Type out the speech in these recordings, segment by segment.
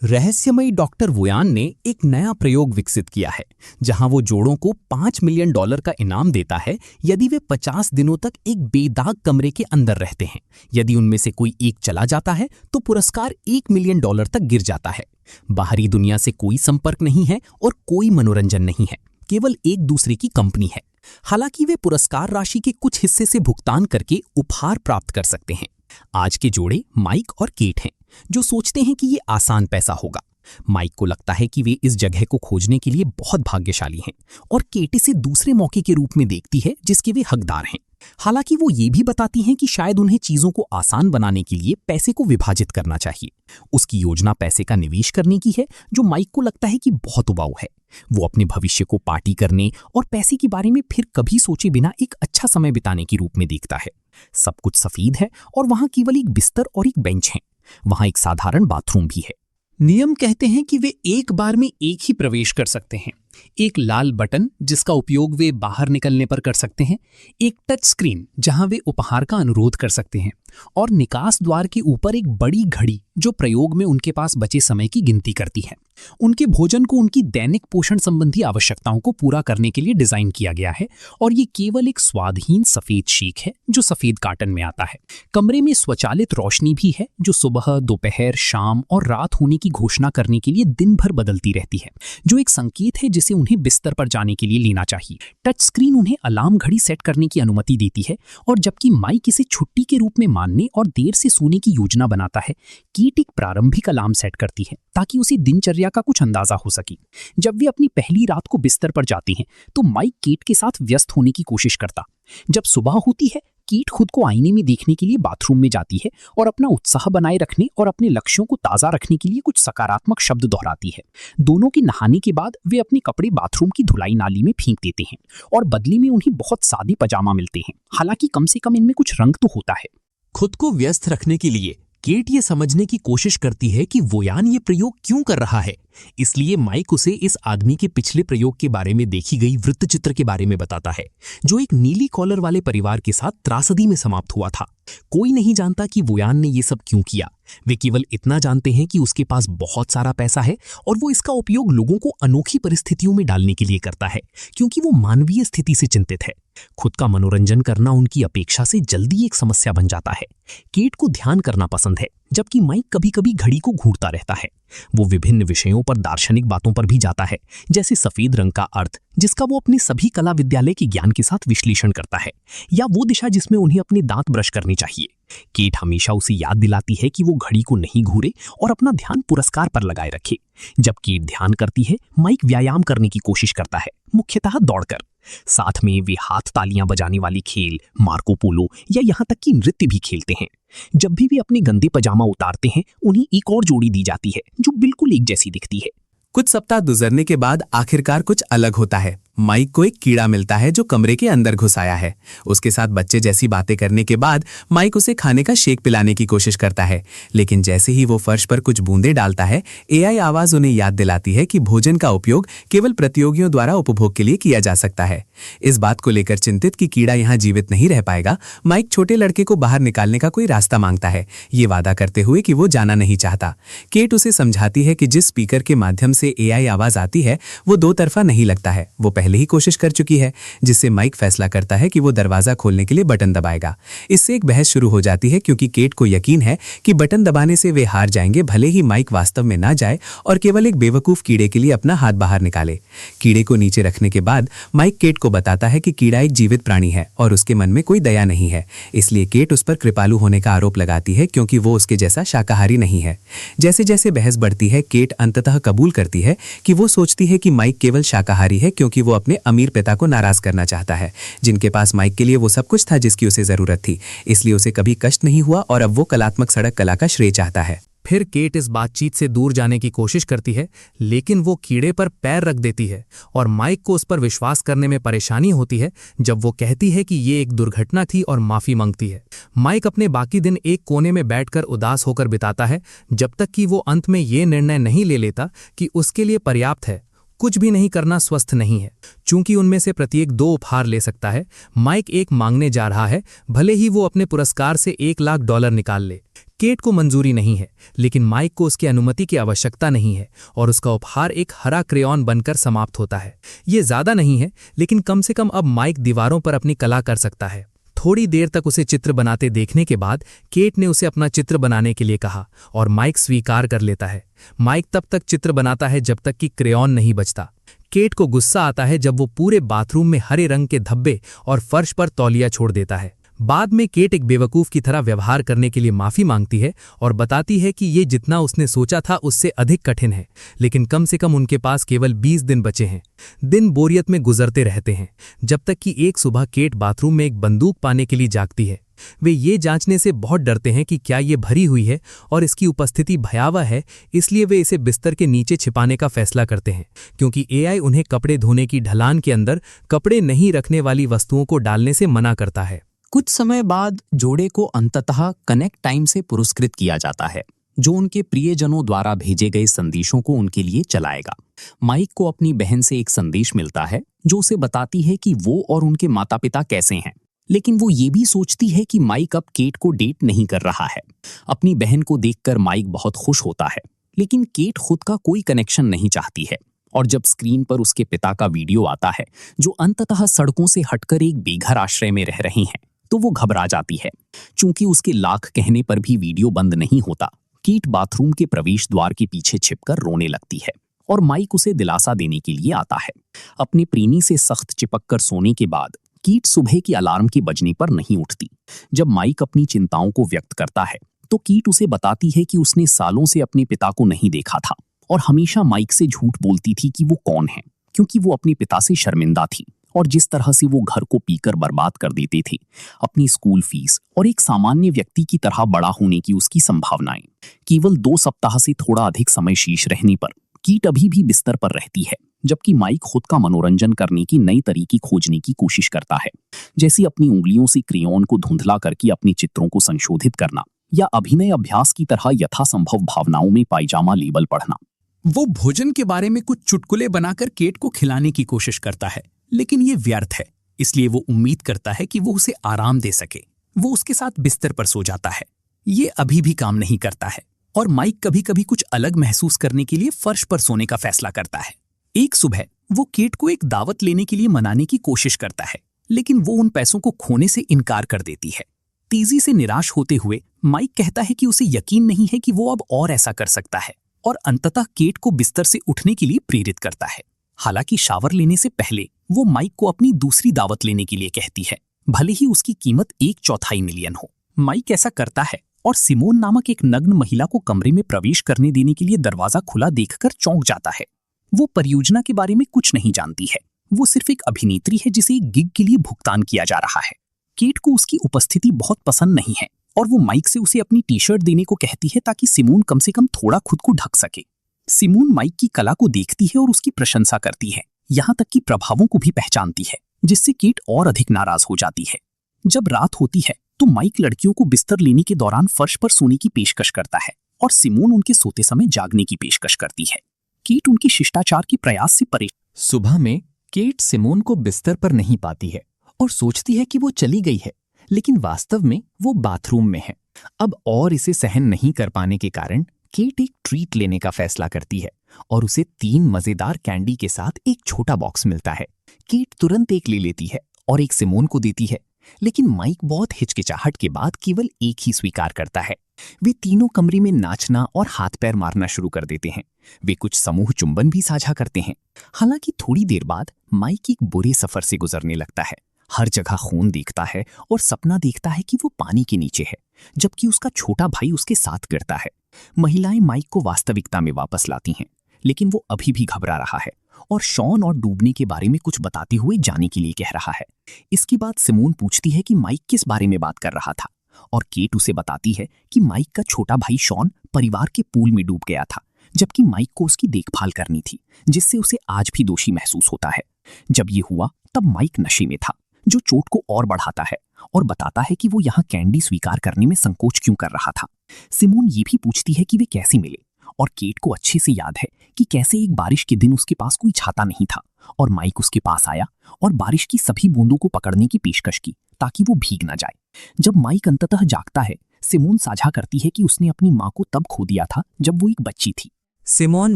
रहस्यमयी डॉक्टर वुयान ने एक नया प्रयोग विकसित किया है जहां वो जोड़ों को $5 मिलियन का इनाम देता है यदि वे 50 दिनों तक एक बेदाग कमरे के अंदर रहते हैं। यदि उनमें से कोई एक चला जाता है तो पुरस्कार $1 मिलियन तक गिर जाता है। बाहरी दुनिया से कोई संपर्क नहीं है और कोई मनोरंजन नहीं है, केवल एक दूसरे की कंपनी है। हालांकि वे पुरस्कार राशि के कुछ हिस्से से भुगतान करके उपहार प्राप्त कर सकते हैं। आज के जोड़े माइक और केट हैं, जो सोचते हैं कि ये आसान पैसा होगा। माइक को लगता है कि वे इस जगह को खोजने के लिए बहुत भाग्यशाली हैं और केट इसे दूसरे मौके के रूप में देखती है जिसके वे हकदार हैं। हालांकि वो ये भी बताती हैं कि शायद उन्हें चीजों को आसान बनाने के लिए पैसे को विभाजित करना चाहिए। उसकी योजना पैसे का निवेश करने की है, जो माइक को लगता है कि बहुत उबाऊ है। वो अपने भविष्य को पार्टी करने और पैसे के बारे में फिर कभी सोचे बिना एक अच्छा समय बिताने के रूप में देखता है। सब कुछ सफेद है और वहां केवल एक बिस्तर और एक बेंच है। वहां एक साधारण बाथरूम भी है। नियम कहते हैं कि वे एक बार में एक ही प्रवेश कर सकते हैं। एक लाल बटन जिसका उपयोग वे बाहर निकलने पर कर सकते हैं, एक टच स्क्रीन जहां वे उपहार का अनुरोध कर सकते हैं, और निकास द्वार के ऊपर एक बड़ी घड़ी जो प्रयोग में उनके पास बचे समय की गिनती करती है। उनके भोजन को उनकी दैनिक पोषण संबंधी आवश्यकताओं को पूरा करने के लिए डिजाइन किया गया है, और ये केवल एक स्वादहीन सफेद शीख है जो सफेद कार्टन में आता है। कमरे में स्वचालित रोशनी भी है जो सुबह, दोपहर, शाम और रात होने की घोषणा करने के लिए दिन भर बदलती रहती है, जो एक संकेत है जिसे उन्हें बिस्तर पर जाने के लिए लेना चाहिए। टच स्क्रीन उन्हें अलार्म घड़ी सेट करने की अनुमति देती है, और जबकि माइक इसे छुट्टी के रूप में मानने और देर से सोने की योजना बनाता है, कीट एक प्रारंभिक अलार्म सेट करती है ताकि उसे दिनचर्या का कुछ अंदाजा हो सके। जब वे अपनी पहली रात को बिस्तर पर जाती हैं तो माइक कीट के साथ व्यस्त होने की कोशिश करता। जब सुबह होती है, कीट खुद को आईने में देखने के लिए बाथरूम में जाती है और अपना उत्साह बनाए रखने और अपने लक्ष्यों को ताज़ा रखने के लिए कुछ सकारात्मक शब्द दोहराती है। दोनों के नहाने के बाद वे अपने कपड़े बाथरूम की धुलाई नाली में फेंक देते हैं, और बदले में उन्हें बहुत सादे पजामा मिलते हैं। हालांकि कम से कम इनमें कुछ रंग तो होता है। खुद को व्यस्त रखने के लिए केट ये समझने की कोशिश करती है कि वुयान ये प्रयोग क्यों कर रहा है। इसलिए माइक उसे इस आदमी के पिछले प्रयोग के बारे में देखी गई वृत्तचित्र के बारे में बताता है, जो एक नीली कॉलर वाले परिवार के साथ त्रासदी में समाप्त हुआ था। कोई नहीं जानता कि वुयान ने ये सब क्यों किया। वे केवल इतना जानते हैं कि उसके पास बहुत सारा पैसा है और वो इसका उपयोग लोगों को अनोखी परिस्थितियों में डालने के लिए करता है, क्योंकि वो मानवीय स्थिति से चिंतित है। खुद का मनोरंजन करना उनकी अपेक्षा से जल्दी एक समस्या बन जाता है। केट को ध्यान करना पसंद है, जबकि माइक कभी कभी घड़ी को घूरता रहता है। वो विभिन्न विषयों पर दार्शनिक बातों पर भी जाता है, जैसे सफेद रंग का अर्थ जिसका वो अपने सभी कला विद्यालय के ज्ञान के साथ विश्लेषण करता है, या वो दिशा जिसमें उन्हें अपने दांत ब्रश करने चाहिए। केट हमेशा उसे याद दिलाती है कि वो घड़ी को नहीं घूरे और अपना ध्यान पुरस्कार पर लगाए रखे। जब केट ध्यान करती है, माइक व्यायाम करने की कोशिश करता है, मुख्यतः दौड़कर। साथ में वे हाथ तालियां बजाने वाली खेल, मार्को पोलो या यहाँ तक कि नृत्य भी खेलते हैं। जब भी वे अपने गंदे पजामा उतारते हैं, उन्हें एक और जोड़ी दी जाती है जो बिल्कुल एक जैसी दिखती है। कुछ सप्ताह गुजरने के बाद आखिरकार कुछ अलग होता है। माइक को एक कीड़ा मिलता है जो कमरे के अंदर घुस आया है। उसके साथ बच्चे जैसी बातें करने के बाद माइक उसे खाने का शेक पिलाने की कोशिश करता है, लेकिन जैसे ही वो फर्श पर कुछ बूंदें डालता है, एआई आवाज उन्हें याद दिलाती है कि भोजन का उपयोग केवल प्रतियोगियों द्वारा उपभोग के लिए किया जा सकता है। इस बात को लेकर चिंतित कि कीड़ा यहाँ जीवित नहीं रह पाएगा, माइक छोटे लड़के को बाहर निकालने का कोई रास्ता मांगता है, ये वादा करते हुए कि वो जाना नहीं चाहता। केट उसे समझाती है कि जिस स्पीकर के माध्यम से एआई आवाज आती है वो दो तरफा नहीं लगता है। वो पहले ही कोशिश कर चुकी है, जिससे माइक फैसला करता है कि वो दरवाजा खोलने के लिए बटन दबाएगा। इससे एक बहस शुरू हो जाती है, क्योंकि केट को यकीन है कि बटन दबाने से वे हार जाएंगे, भले ही माइक वास्तव में ना जाए और केवल एक बेवकूफ कीड़े के लिए अपना हाथ बाहर निकाले। कीड़े को नीचे रखने के बाद माइक केट को बताता है कि कीड़ा एक जीवित प्राणी है और उसके मन में कोई दया नहीं है। इसलिए केट उस पर कृपालु होने का आरोप लगाती है, क्योंकि वो उसके जैसा शाकाहारी नहीं है। जैसे जैसे बहस बढ़ती है, केट अंततः कबूल करती है कि वो सोचती है कि माइक केवल शाकाहारी है क्योंकि वो अपने अमीर पिता को नाराज करना चाहता है, जिनके पास माइक के लिए वो सब कुछ था जिसकी उसे जरूरत थी। इसलिए उसे कभी कष्ट नहीं हुआ और अब वो कलात्मक सड़क कला का श्रेय चाहता है। फिर केट इस बातचीत से दूर जाने की कोशिश करती है, लेकिन वो कीड़े पर पैर रख देती है और माइक को उस पर विश्वास करने में परेशानी होती है जब वो कहती है कि ये एक दुर्घटना थी और माफी मांगती है। माइक अपने बाकी दिन एक कोने में बैठकर उदास होकर बिताता है, जब तक कि वो अंत में ये निर्णय नहीं ले लेता कि उसके लिए पर्याप्त है। कुछ भी नहीं करना स्वस्थ नहीं है। चूंकि उनमें से प्रत्येक 2 उपहार ले सकता है, माइक एक मांगने जा रहा है, भले ही वो अपने पुरस्कार से $1 लाख निकाल ले। केट को मंजूरी नहीं है, लेकिन माइक को उसकी अनुमति की आवश्यकता नहीं है और उसका उपहार एक हरा क्रेयॉन बनकर समाप्त होता है। ये ज्यादा नहीं है, लेकिन कम से कम अब माइक दीवारों पर अपनी कला कर सकता है। थोड़ी देर तक उसे चित्र बनाते देखने के बाद केट ने उसे अपना चित्र बनाने के लिए कहा और माइक स्वीकार कर लेता है। माइक तब तक चित्र बनाता है जब तक कि क्रेयॉन नहीं बचता। केट को गुस्सा आता है जब वो पूरे बाथरूम में हरे रंग के धब्बे और फर्श पर तौलिया छोड़ देता है। बाद में केट एक बेवकूफ की तरह व्यवहार करने के लिए माफी मांगती है और बताती है कि ये जितना उसने सोचा था उससे अधिक कठिन है, लेकिन कम से कम उनके पास केवल 20 दिन बचे हैं। दिन बोरियत में गुजरते रहते हैं जब तक कि एक सुबह केट बाथरूम में एक बंदूक पाने के लिए जागती है। वे ये जांचने से बहुत डरते हैं कि क्या ये भरी हुई है और इसकी उपस्थिति भयावह है, इसलिए वे इसे बिस्तर के नीचे छिपाने का फैसला करते हैं, क्योंकि एआई उन्हें कपड़े धोने की ढलान के अंदर कपड़े नहीं रखने वाली वस्तुओं को डालने से मना करता है। कुछ समय बाद जोड़े को अंततः कनेक्ट टाइम से पुरस्कृत किया जाता है, जो उनके प्रियजनों द्वारा भेजे गए संदेशों को उनके लिए चलाएगा। माइक को अपनी बहन से एक संदेश मिलता है जो उसे बताती है कि वो और उनके माता पिता कैसे हैं, लेकिन वो ये भी सोचती है कि माइक अब केट को डेट नहीं कर रहा है। अपनी बहन को देखकर माइक बहुत खुश होता है, लेकिन केट खुद का कोई कनेक्शन नहीं चाहती है। और जब स्क्रीन पर उसके पिता का वीडियो आता है जो अंततः सड़कों से हटकर एक बेघर आश्रय में रह रहे हैं, तो वो घबरा जाती है। चूंकि उसके लाख कहने पर भी वीडियो बंद नहीं होता, केट बाथरूम के प्रवेश द्वार के पीछे छिपकर रोने लगती है और माइक उसे दिलासा देने के लिए आता है। अपने प्रेमी से सख्त चिपककर सोने के बाद केट सुबह की अलार्म के बजने पर नहीं उठती। जब माइक अपनी चिंताओं को व्यक्त करता है तो केट उसे बताती है कि उसने सालों से अपने पिता को नहीं देखा था और हमेशा माइक से झूठ बोलती थी कि वो कौन है, क्योंकि वो अपने पिता से शर्मिंदा थी और जिस तरह से वो घर को पीकर बर्बाद कर देते थे, अपनी स्कूल फीस और एक सामान्य व्यक्ति की तरह बड़ा होने की उसकी संभावनाएं। केवल 2 सप्ताह से थोड़ा अधिक समय शेष रहने पर कीट अभी भी बिस्तर पर रहती है, जबकि माइक खुद का मनोरंजन करने की नई तरीके खोजने की कोशिश करता है, जैसे अपनी उंगलियों से क्रेयॉन को धुंधला करके अपने चित्रों को संशोधित करना या अभिनय अभ्यास की तरह यथासंभव भावनाओं में पायजामा लेबल पढ़ना। वो भोजन के बारे में कुछ चुटकुले बनाकर केट को खिलाने की कोशिश करता है, लेकिन ये व्यर्थ है, इसलिए वो उम्मीद करता है कि वो उसे आराम दे सके। वो उसके साथ बिस्तर पर सो जाता है। ये अभी भी काम नहीं करता है और माइक कभी कभी कुछ अलग महसूस करने के लिए फर्श पर सोने का फैसला करता है। एक सुबह वो केट को एक दावत लेने के लिए मनाने की कोशिश करता है, लेकिन वो उन पैसों को खोने से इनकार कर देती है। तेजी से निराश होते हुए माइक कहता है कि उसे यकीन नहीं है कि वो अब और ऐसा कर सकता है और अंततः केट को बिस्तर से उठने के लिए प्रेरित करता है। हालांकि शावर लेने से पहले वो माइक को अपनी दूसरी दावत लेने के लिए कहती है, भले ही उसकी कीमत 1/4 मिलियन हो। माइक ऐसा करता है और सिमोन नामक एक नग्न महिला को कमरे में प्रवेश करने देने के लिए दरवाजा खुला देखकर चौंक जाता है। वो परियोजना के बारे में कुछ नहीं जानती है। वो सिर्फ एक अभिनेत्री है जिसे एक गिग के लिए भुगतान किया जा रहा है। केट को उसकी उपस्थिति बहुत पसंद नहीं है और वो माइक से उसे अपनी टी-शर्ट देने को कहती है ताकि सिमोन कम से कम थोड़ा खुद को ढक सके। सिमोन माइक की कला को देखती है और उसकी प्रशंसा करती है, यहाँ तक कि प्रभावों को भी पहचानती है, जिससे केट और अधिक नाराज हो जाती है। जब रात होती है तो माइक लड़कियों को बिस्तर लेने के दौरान फर्श पर सोने की पेशकश करता है और सिमोन उनके सोते समय जागने की पेशकश करती है। केट उनकी शिष्टाचार के प्रयास से परेशान। सुबह में केट सिमोन को बिस्तर पर नहीं पाती है और सोचती है कि वो चली गई है, लेकिन वास्तव में वो बाथरूम में है। अब और इसे सहन नहीं कर पाने के कारण केट एक ट्रीट लेने का फैसला करती है और उसे 3 मजेदार कैंडी के साथ एक छोटा बॉक्स मिलता है। केट तुरंत एक ले लेती है और एक सिमोन को देती है, लेकिन माइक बहुत हिचकिचाहट के बाद केवल एक ही स्वीकार करता है। वे तीनों कमरे में नाचना और हाथ पैर मारना शुरू कर देते हैं। वे कुछ समूह चुंबन भी साझा करते हैं। हालांकि थोड़ी देर बाद माइक एक बुरे सफर से गुजरने लगता है। हर जगह खून देखता है और सपना देखता है कि वो पानी के नीचे है, जबकि उसका छोटा भाई उसके साथ गिरता है। महिलाएं माइक को वास्तविकता में वापस लाती हैं, लेकिन वो अभी भी घबरा रहा है और शॉन और डूबने के बारे में कुछ बताते हुए जाने के लिए कह रहा है। इसके बाद सिमोन पूछती है कि माइक किस बारे में बात कर रहा था और केट उसे बताती है कि माइक का छोटा भाई शॉन परिवार के पूल में डूब गया था, जबकि माइक को उसकी देखभाल करनी थी, जिससे उसे आज भी दोषी महसूस होता है। जब ये हुआ तब माइक नशे में था, जो चोट को और बढ़ाता है और बताता है कि वो यहाँ कैंडी स्वीकार करने में संकोच क्यों कर रहा था। सिमोन ये भी पूछती है कि वे कैसे मिले और केट को अच्छे से याद है कि कैसे एक बारिश के दिन उसके पास कोई छाता नहीं था और माइक उसके पास आया और बारिश की सभी बूंदों को पकड़ने की पेशकश की ताकि वो भीग ना जाए। जब माइक अंततः जागता है, सिमोन साझा करती है कि उसने अपनी माँ को तब खो दिया था जब वो एक बच्ची थी। सिमोन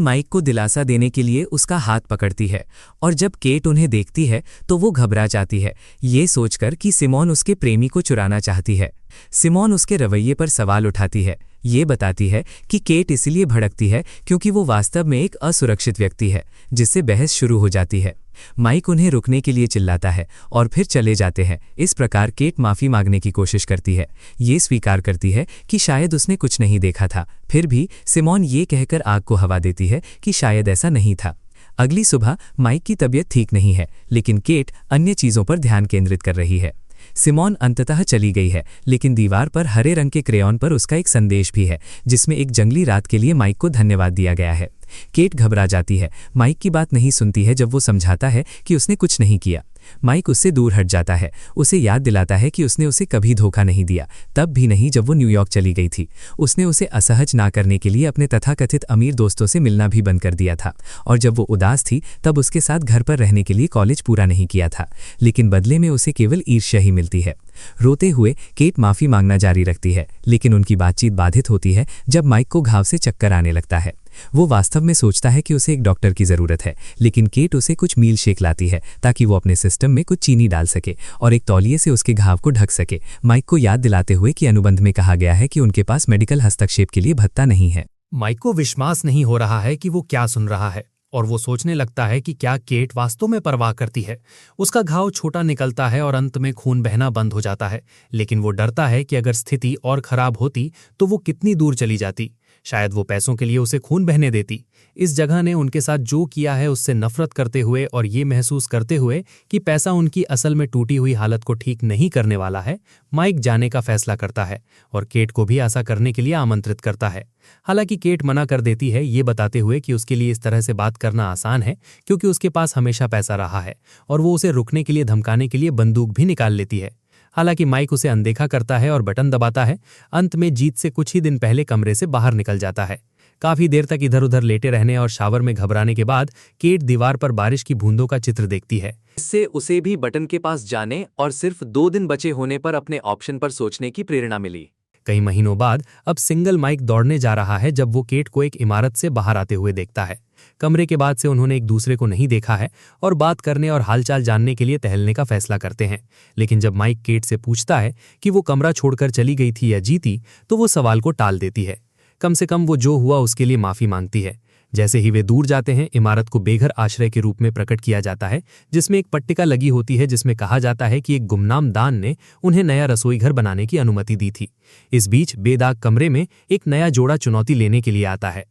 माइक को दिलासा देने के लिए उसका हाथ पकड़ती है और जब केट उन्हें देखती है तो वो घबरा जाती है, ये सोचकर कि सिमोन उसके प्रेमी को चुराना चाहती है। सिमोन उसके रवैये पर सवाल उठाती है, ये बताती है कि केट इसलिए भड़कती है क्योंकि वो वास्तव में एक असुरक्षित व्यक्ति है, जिससे बहस शुरू हो जाती है। माइक उन्हें रुकने के लिए चिल्लाता है और फिर चले जाते हैं। इस प्रकार केट माफ़ी मांगने की कोशिश करती है, ये स्वीकार करती है कि शायद उसने कुछ नहीं देखा था। फिर भी सिमोन ये कहकर आग को हवा देती है कि शायद ऐसा नहीं था। अगली सुबह माइक की तबीयत ठीक नहीं है, लेकिन केट अन्य चीज़ों पर ध्यान केंद्रित कर रही है। सिमोन अंततः चली गई है, लेकिन दीवार पर हरे रंग के क्रेयॉन पर उसका एक संदेश भी है, जिसमें एक जंगली रात के लिए माइक को धन्यवाद दिया गया है। केट घबरा जाती है, माइक की बात नहीं सुनती है जब वो समझाता है कि उसने कुछ नहीं किया। माइक उससे दूर हट जाता है, उसे याद दिलाता है कि उसने उसे कभी धोखा नहीं दिया, तब भी नहीं जब वो न्यूयॉर्क चली गई थी। उसने उसे असहज ना करने के लिए अपने तथाकथित अमीर दोस्तों से मिलना भी बंद कर दिया था, और जब वो उदास थी तब उसके साथ घर पर रहने के लिए कॉलेज पूरा नहीं किया था, लेकिन बदले में उसे केवल ईर्ष्या ही मिलती है। रोते हुए केट माफ़ी मांगना जारी रखती है, लेकिन उनकी बातचीत बाधित होती है जब माइक को घाव से चक्कर आने लगता है। वो वास्तव में सोचता है कि उसे एक डॉक्टर की ज़रूरत है, लेकिन केट उसे कुछ मील शेक लाती है ताकि वो अपने सिस्टम में कुछ चीनी डाल सके और एक तौलिए से उसके घाव को ढक सके, माइक को याद दिलाते हुए कि अनुबंध में कहा गया है कि उनके पास मेडिकल हस्तक्षेप के लिए भत्ता नहीं है। माइक को विश्वास नहीं हो रहा है कि वो क्या सुन रहा है और वो सोचने लगता है कि क्या केट वास्तव में परवाह करती है। उसका घाव छोटा निकलता है और अंत में खून बहना बंद हो जाता है, लेकिन वो डरता है कि अगर स्थिति और खराब होती तो वो कितनी दूर चली जाती। शायद वो पैसों के लिए उसे खून बहने देती। इस जगह ने उनके साथ जो किया है उससे नफरत करते हुए और ये महसूस करते हुए कि पैसा उनकी असल में टूटी हुई हालत को ठीक नहीं करने वाला है, माइक जाने का फैसला करता है और केट को भी ऐसा करने के लिए आमंत्रित करता है। हालांकि केट मना कर देती है, ये बताते हुए कि उसके लिए इस तरह से बात करना आसान है क्योंकि उसके पास हमेशा पैसा रहा है, और वो उसे रुकने के लिए धमकाने के लिए बंदूक भी निकाल लेती है। हालांकि माइक उसे अनदेखा करता है और बटन दबाता है। अंत में जीत से कुछ ही दिन पहले कमरे से बाहर निकल जाता है। काफी देर तक इधर उधर लेटे रहने और शावर में घबराने के बाद केट दीवार पर बारिश की बूंदों का चित्र देखती है। इससे उसे भी बटन के पास जाने और सिर्फ 2 दिन बचे होने पर अपने ऑप्शन पर सोचने की प्रेरणा मिली। कई महीनों बाद अब सिंगल माइक दौड़ने जा रहा है जब वो केट को एक इमारत से बाहर आते हुए देखता है। कमरे के बाद से उन्होंने एक दूसरे को नहीं देखा है और बात करने और हालचाल जानने के लिए टहलने का फैसला करते हैं। लेकिन जब माइक केट से पूछता है कि वो कमरा छोड़कर चली गई थी या जीती, तो वो सवाल को टाल देती है। कम से कम वो जो हुआ उसके लिए माफी मांगती है। जैसे ही वे दूर जाते हैं, इमारत को बेघर आश्रय के रूप में प्रकट किया जाता है, जिसमें एक पट्टिका लगी होती है जिसमें कहा जाता है कि एक गुमनाम दान ने उन्हें नया रसोई घर बनाने की अनुमति दी थी। इस बीच बेदाग कमरे में एक नया जोड़ा चुनौती लेने के लिए आता है।